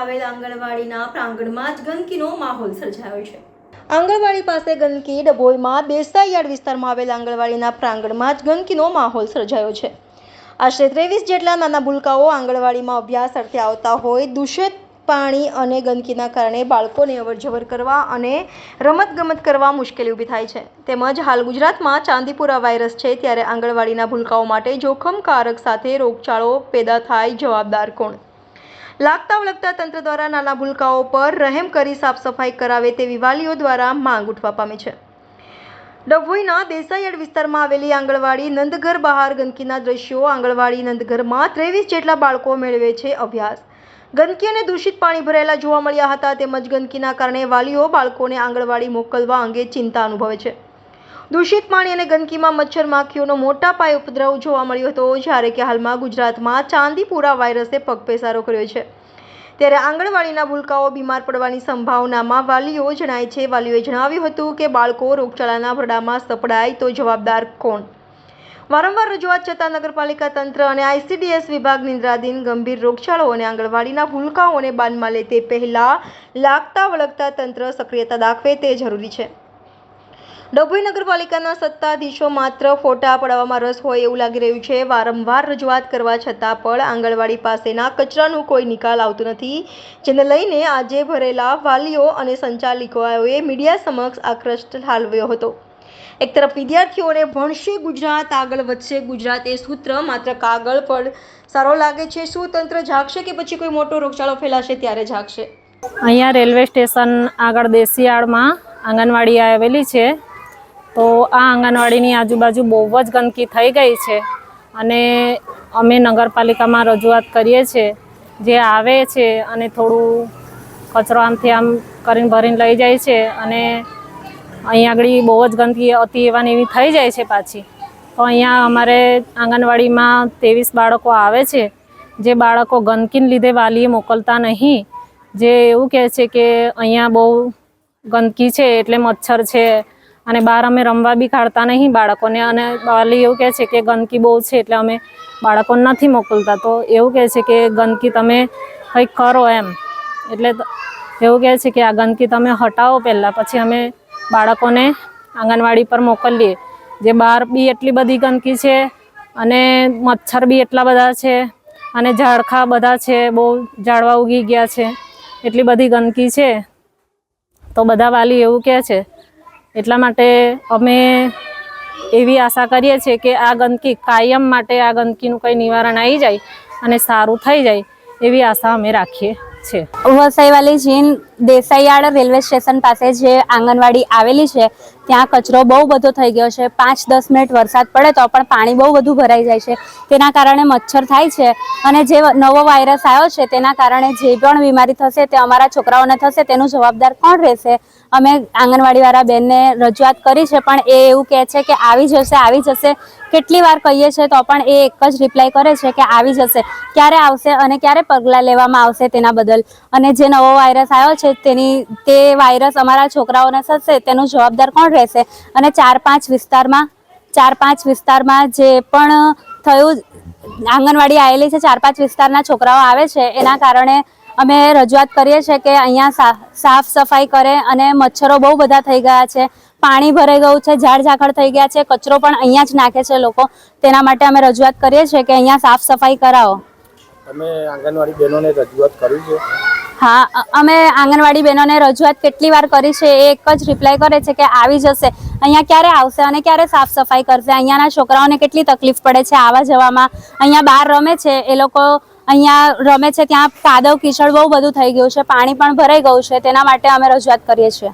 આવેલ આંગણવાડીના પ્રાંગણમાં જ ગંદકીનો માહોલ સર્જાયો છે। આંગણવાડી પાસે ગંદકી ડભોઈમાં દેસાઈયાર્ડ વિસ્તારમાં આવેલ આંગણવાડીના પ્રાંગણમાં જ ગંદકીનો માહોલ સર્જાયો છે। આશરે 23 જેટલા નાના ભૂલકાઓ આંગણવાડીમાં અભ્યાસ અર્થે આવતા હોય દૂષિત પાણી અને ગંદકીના કારણે બાળકોને અવરજવર કરવા અને રમતગમત કરવા મુશ્કેલી ઊભી થાય છે। તેમજ હાલ ગુજરાતમાં ચાંદીપુરા વાયરસ છે, ત્યારે આંગણવાડીના ભૂલકાઓ માટે જોખમકારક સાથે રોગચાળો પેદા થાય જવાબદાર કોણ? લાગતા વળગતા તંત્ર દ્વારા નાના ભૂલકાઓ પર રહેમ કરી સાફ સફાઈ કરાવે તેવી વાલીઓ દ્વારા માંગ ઉઠવા પામી છે। ડભોઈના દેસાઈયાર્ડ વિસ્તારમાં આવેલી આંગણવાડી નંદઘર બહાર ગંદકીના દ્રશ્યો। આંગણવાડી નંદઘરમાં 23 જેટલા બાળકો મેળવે છે અભ્યાસ। ગંદકી અને દૂષિત પાણી ભરાયેલા જોવા મળ્યા હતા, તેમજ ગંદકીના કારણે વાલીઓ બાળકોને આંગણવાડી મોકલવા અંગે ચિંતા અનુભવે છે। દૂષિત પાણી અને ગંદકીમાં મચ્છર માખીઓનો મોટા પાયે ઉપદ્રવ જોવા મળ્યો હતો, જ્યારે કે હાલમાં ગુજરાતમાં ચાંદીપુરા વાયરસે પગપેસારો કર્યો છે, ત્યારે આંગણવાડીના ભૂલકાઓ બીમાર પડવાની સંભાવનામાં વાલીઓ જણાય છે। વાલીઓએ જણાવ્યું હતું કે બાળકો રોગચાળાના ભરડામાં સપડાય તો જવાબદાર કોણ? વારંવાર રજૂઆત છતાં નગરપાલિકા તંત્ર અને ICDS વિભાગ નિંદ્રાધીન ગંભીર રોગચાળો અને આંગણવાડીના ભૂલકાઓને બાનમાં લે તે પહેલા લાગતા વળગતા તંત્ર સક્રિયતા દાખવે તે જરૂરી છે। ડભોઈ નગરપાલિકાના સત્તાધીશો માત્ર ફોટા પડાવવામાં રસ હોય એવું લાગી રહ્યું છે। વારંવાર રજૂઆત કરવા છતાં પણ આંગણવાડી પાસેના કચરાનું કોઈ નિકાલ આવતું નથી, જેને લઈને આજે ભરેલા વાલીઓ અને સંચાલિકોએ મીડિયા સમક્ષ આક્રોશ ઠાલવ્યો હતો। એક તરફ વિદ્યાર્થીઓને ભણશે ગુજરાત આગળ વધશે ગુજરાત એ સૂત્ર માત્ર કાગળ પર સારો લાગે છે। શું તંત્ર જાગશે કે પછી કોઈ મોટો રોગચાળો ફેલાશે ત્યારે જાગશે? અહીંયા રેલવે સ્ટેશન આગળ દેસીયાર્ડમાં આંગણવાડી આવેલી છે, તો આ આંગણવાડીની આજુબાજુ બહુ જ ગંદકી થઈ ગઈ છે અને અમે નગરપાલિકામાં રજૂઆત કરીએ છીએ। જે આવે છે અને થોડું કચરો આમથી આમ કરીને ભરીને લઈ જાય છે અને અહીંયા આગળ બહુ જ ગંદકી અતિ એવાની એવી થઈ જાય છે પાછી। તો અહીંયા અમારે આંગણવાડીમાં 23 બાળકો આવે છે, જે બાળકો ગંદકીને લીધે વાલીએ મોકલતા નહીં। જે એવું કહે છે કે અહીંયા બહુ ગંદકી છે એટલે મચ્છર છે અને બહાર અમે રમવા બી કાઢતા નહીં બાળકોને, અને વાલી એવું કહે છે કે ગંદકી બહુ છે એટલે અમે બાળકોને નથી મોકલતા। તો એવું કહે છે કે ગંદકી તમે કંઈક કરો એમ, એટલે એવું કહે છે કે આ ગંદકી તમે હટાવો પહેલાં, પછી અમે બાળકોને આંગણવાડી પર મોકલીએ। જે બહાર બી એટલી બધી ગંદકી છે અને મચ્છર બી એટલા બધા છે અને ઝાડખા બધા છે, બહુ ઝાડવા ઉગી ગયા છે, એટલી બધી ગંદકી છે। તો બધા વાલી એવું કહે છે, એટલા માટે અમે એવી આશા કરીએ છીએ કે આ ગંદકી કાયમ માટે આ ગંદકીનું કંઈ નિવારણ આવી જાય અને સારું થઈ જાય એવી આશા અમે રાખીએ છીએ। વસાઈવાલી જીન દેસાઈયાર્ડ રેલવે સ્ટેશન પાસે જે આંગણવાડી આવેલી છે ત્યાં કચરો બહુ બધો થઈ ગયો છે। 5-10 મિનિટ વરસાદ પડે તો પણ પાણી બહુ બધું ભરાઈ જાય છે, તેના કારણે મચ્છર થાય છે અને જે નવો વાયરસ આવ્યો છે તેના કારણે જે પણ બીમારી થશે તે અમારા છોકરાઓને થશે, તેનું જવાબદાર કોણ રહેશે? અમે આંગણવાડીવાળા બેનને રજૂઆત કરી છે, પણ એ એવું કહે છે કે આવી જશે। કેટલી વાર કહીએ છીએ તો પણ એ એક જ રિપ્લાય કરે છે કે આવી જશે। ક્યારે આવશે અને ક્યારે પગલાં લેવામાં આવશે તેના બદલ? અને જે નવો વાયરસ આવ્યો છે તે વાયરસ અમારા છોકરાઓને થશે તેનું જવાબદાર કોણ રહેશે? અને 4-5 વિસ્તારમાં જે પણ થયું, આંગણવાડી આવેલી છે 4-5 વિસ્તારના છોકરાઓ આવે છે, એના કારણે અમે રજૂઆત કરીએ છીએ કે અહીંયા સાફ સફાઈ કરે અને મચ્છરો બહુ બધા થઈ ગયા છે, પાણી ભરાઈ ગયું છે, ઝાડ ઝાકળ થઈ ગયા છે, કચરો પણ અહીંયા જ નાખે છે લોકો, તેના માટે અમે રજૂઆત કરીએ છીએ કે અહીંયા સાફ સફાઈ કરાવો। તમે આંગણવાડી બહેનોને રજૂઆત કરી છે? હા, અમે આંગણવાડી બહેનોને રજૂઆત કેટલી વાર કરી છે, એ એક જ રિપ્લાય કરે છે કે આવી જશે। અહીંયા ક્યારે આવશે અને ક્યારે સાફ સફાઈ કરશે? અહીંયાના છોકરાઓને કેટલી તકલીફ પડે છે આવવા જવામાં। અહીંયા બહાર રમે છે, એ લોકો અહીંયા રમે છે, ત્યાં કાદવ કીચડ બહુ બધું થઈ ગયું છે, પાણી પણ ભરાઈ ગયું છે, તેના માટે અમે રજૂઆત કરીએ છીએ।